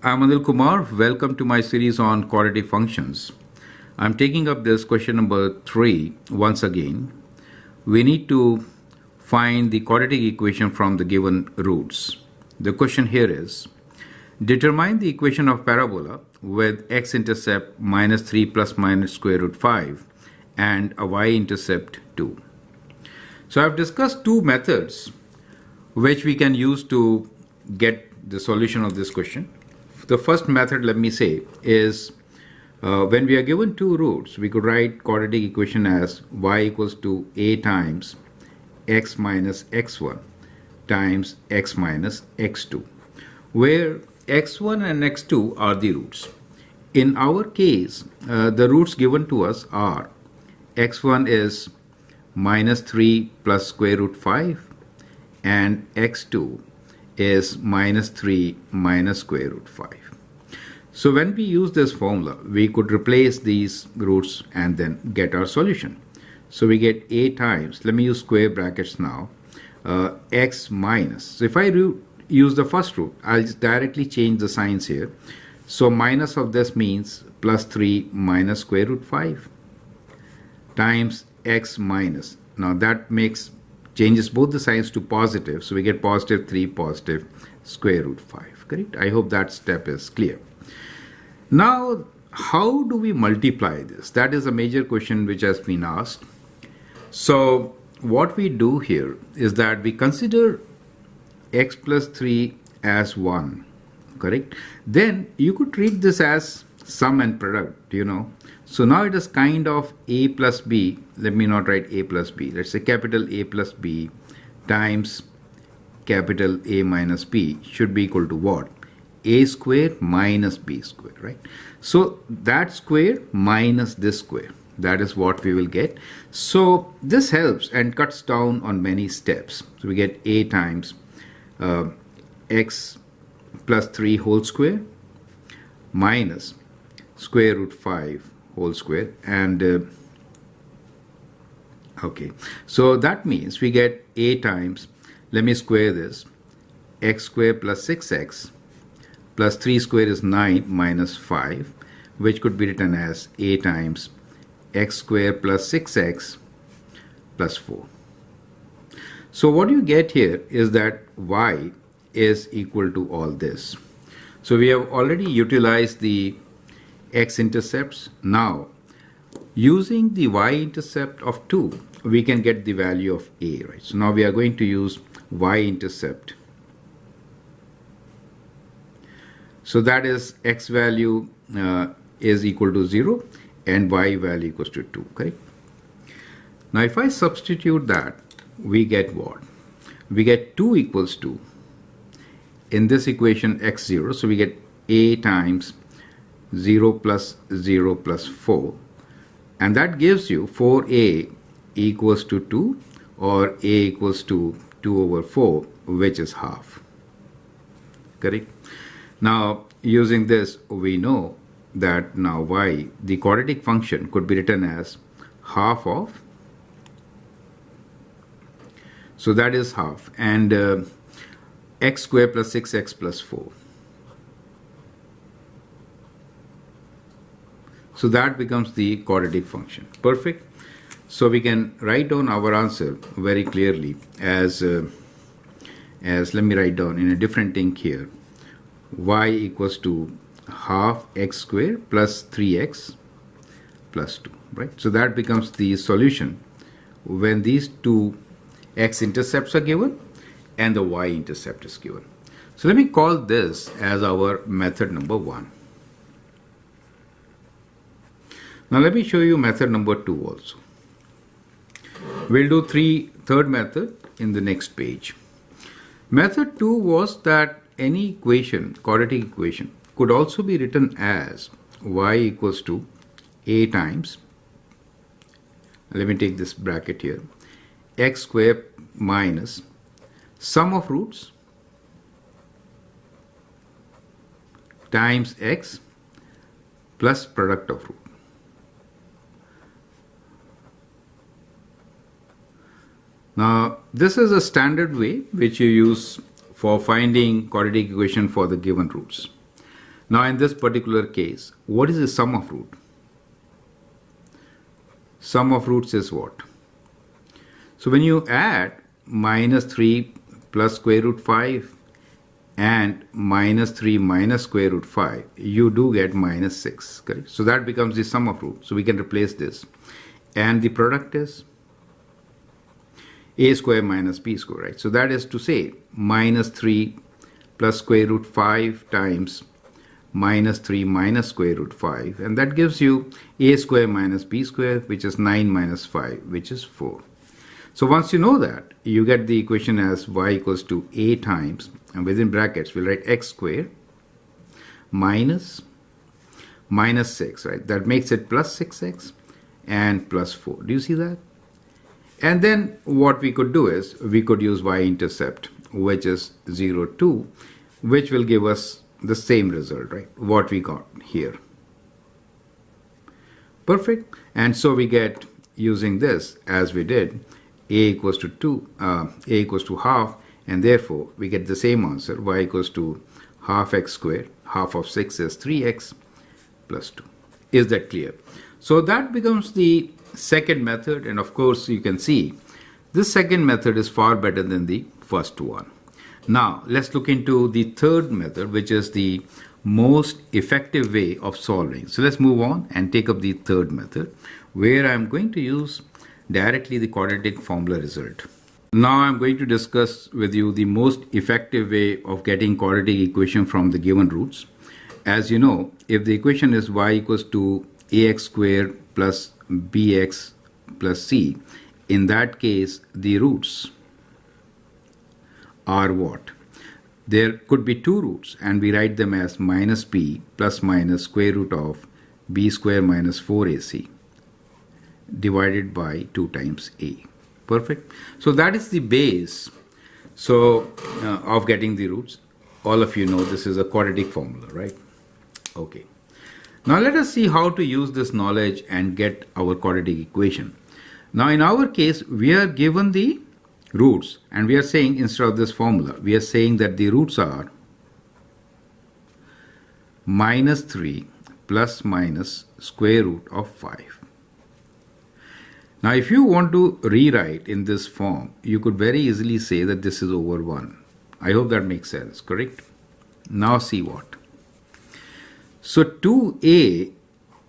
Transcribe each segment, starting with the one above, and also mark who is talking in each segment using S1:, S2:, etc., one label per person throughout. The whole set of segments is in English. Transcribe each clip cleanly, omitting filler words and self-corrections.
S1: I'm Anil Kumar. Welcome to my series on quadratic functions. I'm taking up this question number 3 once again. We need to find the quadratic equation from the given roots. The question here is, determine the equation of parabola with x-intercept minus 3 plus minus square root 5 and a y-intercept 2. So I've discussed two methods which we can use to get the solution of this question. The first method, let me say, is when we are given two roots, we could write quadratic equation as y equals to a times x minus x1 times x minus x2, where x1 and x2 are the roots. In our case, the roots given to us are x1 is minus 3 plus square root 5 and x2 is minus 3 minus square root 5. So when we use this formula, we could replace these roots and then get our solution. So we get a times, let me use square brackets now, x minus. So if I use the first root, I'll just directly change the signs here. So minus of this means plus 3 minus square root 5 times x minus. Now that changes both the signs to positive, so we get positive 3 positive square root 5. Correct? I hope that step is clear. Now, how do we multiply this? That is a major question which has been asked. So what we do here is that we consider x plus 3 as 1. Correct? Then you could treat this as sum and product, So now it is kind of a plus b. Let me not write a plus b. Let's say capital A plus b times capital A minus b should be equal to what? A square minus b square, right? So that square minus this square. That is what we will get. So this helps and cuts down on many steps. So we get a times x plus 3 whole square minus square root 5 whole square, and okay, so that means we get a times, let me square this, x square plus 6x plus 3 square is 9 minus 5, which could be written as a times x square plus 6x plus 4. So what you get here is that y is equal to all this. So we have already utilized the x-intercepts. Now, using the y-intercept of 2, we can get the value of a, right? So now we are going to use y-intercept. So that is x value is equal to 0 and y value equals to 2, correct? Now if I substitute that, we get what? We get 2 equals to, in this equation, x0, so we get a times 0 plus 0 plus 4, and that gives you 4a equals to 2 or a equals to 2 over 4, which is half. Correct? Now using this, we know that now y, the quadratic function, could be written as half of, so that is half, and x square plus 6x plus 4. So that becomes the quadratic function. Perfect. So we can write down our answer very clearly as let me write down in a different ink here. Y equals to half x square plus 3x plus 2. Right. So that becomes the solution when these two x-intercepts are given and the y-intercept is given. So let me call this as our method number 1. Now let me show you method number 2 also. We'll do third method in the next page. Method 2 was that any equation, quadratic equation, could also be written as y equals to a times, let me take this bracket here, x square minus sum of roots times x plus product of root. Now, this is a standard way which you use for finding quadratic equation for the given roots. Now in this particular case, what is the sum of root? Sum of roots is what? So when you add minus 3 plus square root 5 and minus 3 minus square root 5, you do get minus 6, correct? So that becomes the sum of roots. So we can replace this. And the product is a square minus b square, right? So that is to say minus 3 plus square root 5 times minus 3 minus square root 5, and that gives you a square minus b square, which is 9 minus 5, which is 4. So once you know that, you get the equation as y equals to a times, and within brackets we'll write x square minus 6, right? That makes it plus 6x and plus 4. Do you see that? And then what we could do is we could use y-intercept, which is 0, 2, which will give us the same result, right? What we got here. Perfect. And so we get, using this as we did, a equals to 2, a equals to half, and therefore we get the same answer, y equals to half x squared. Half of 6 is 3x plus 2. Is that clear? So that becomes the second method, and of course you can see this second method is far better than the first one. Now let's look into the third method, which is the most effective way of solving. So let's move on and take up the third method, where I'm going to use directly the quadratic formula result. Now I'm going to discuss with you the most effective way of getting quadratic equation from the given roots. As you know, if the equation is y equals to ax squared plus bx plus c, in that case the roots are what? There could be two roots, and we write them as minus b plus minus square root of b square minus 4ac divided by 2 times a. Perfect. So that is the base of getting the roots. All of you know this is a quadratic formula, right? Okay. Now let us see how to use this knowledge and get our quadratic equation. Now in our case, we are given the roots, and we are saying, instead of this formula, we are saying that the roots are minus 3 plus minus square root of 5. Now if you want to rewrite in this form, you could very easily say that this is over 1. I hope that makes sense, correct? Now see what? So 2a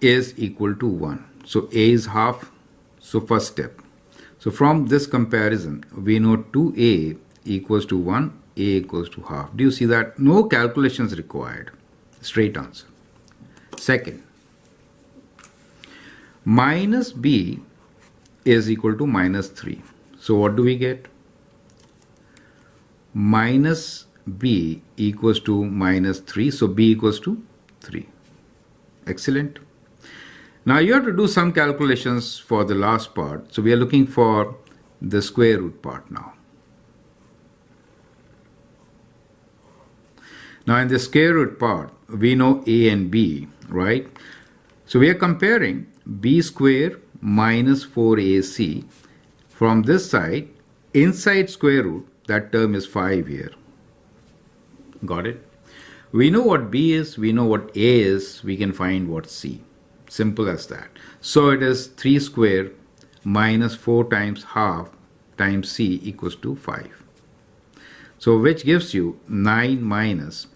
S1: is equal to 1. So a is half. So first step. So from this comparison, we know 2a equals to 1, a equals to half. Do you see that? No calculations required. Straight answer. Second, minus b is equal to minus 3. So what do we get? Minus b equals to minus 3. So b equals to 3. Excellent. Now you have to do some calculations for the last part. So we are looking for the square root part now. Now in the square root part, we know a and b, right? So we are comparing b square minus 4ac from this side. Inside square root, that term is 5 here. Got it? We know what b is, we know what a is, we can find what c. Simple as that. So it is 3 square minus 4 times half times c equals to 5. So which gives you 9 minus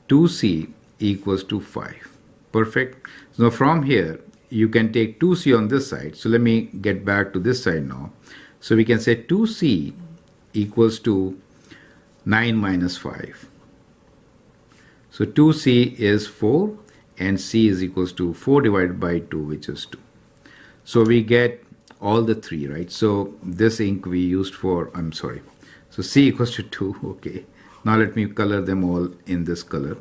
S1: 2c equals to 5. Perfect. So from here, you can take 2c on this side. So let me get back to this side now. So we can say 2c equals to 9 minus 5. So 2c is 4 and c is equals to 4 divided by 2, which is 2. So we get all the 3, right? So this ink we used for, I'm sorry. So c equals to 2, okay. Now let me color them all in this color.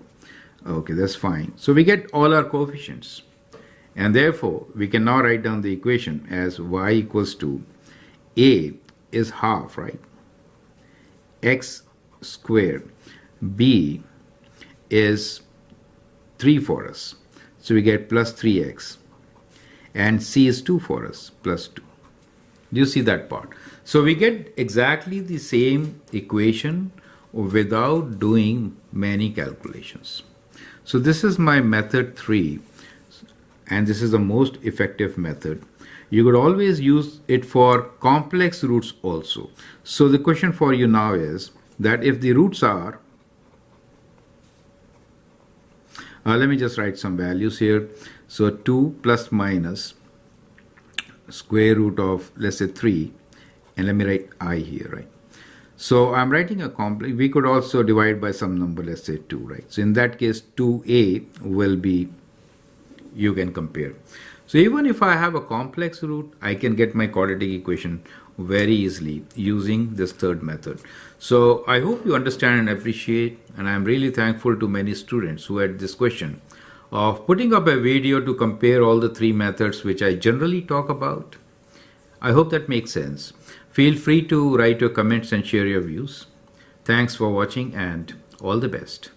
S1: Okay, that's fine. So we get all our coefficients. And therefore, we can now write down the equation as y equals to a is half, right? X squared. B is 3 for us. So we get plus 3x. And c is 2 for us, plus 2. Do you see that part? So we get exactly the same equation without doing many calculations. So this is my method 3, and this is the most effective method. You could always use it for complex roots also. So the question for you now is that if the roots are, let me just write some values here. So 2 plus minus square root of, let's say, 3, and let me write I here, right? So I'm writing a complex. We could also divide by some number, let's say 2, right? So in that case, 2a will be, you can compare. So even if I have a complex root, I can get my quadratic equation very easily using this third method. So I hope you understand and appreciate, and I'm really thankful to many students who had this question of putting up a video to compare all the 3 methods which I generally talk about. I hope that makes sense. Feel free to write your comments and share your views. Thanks for watching and all the best.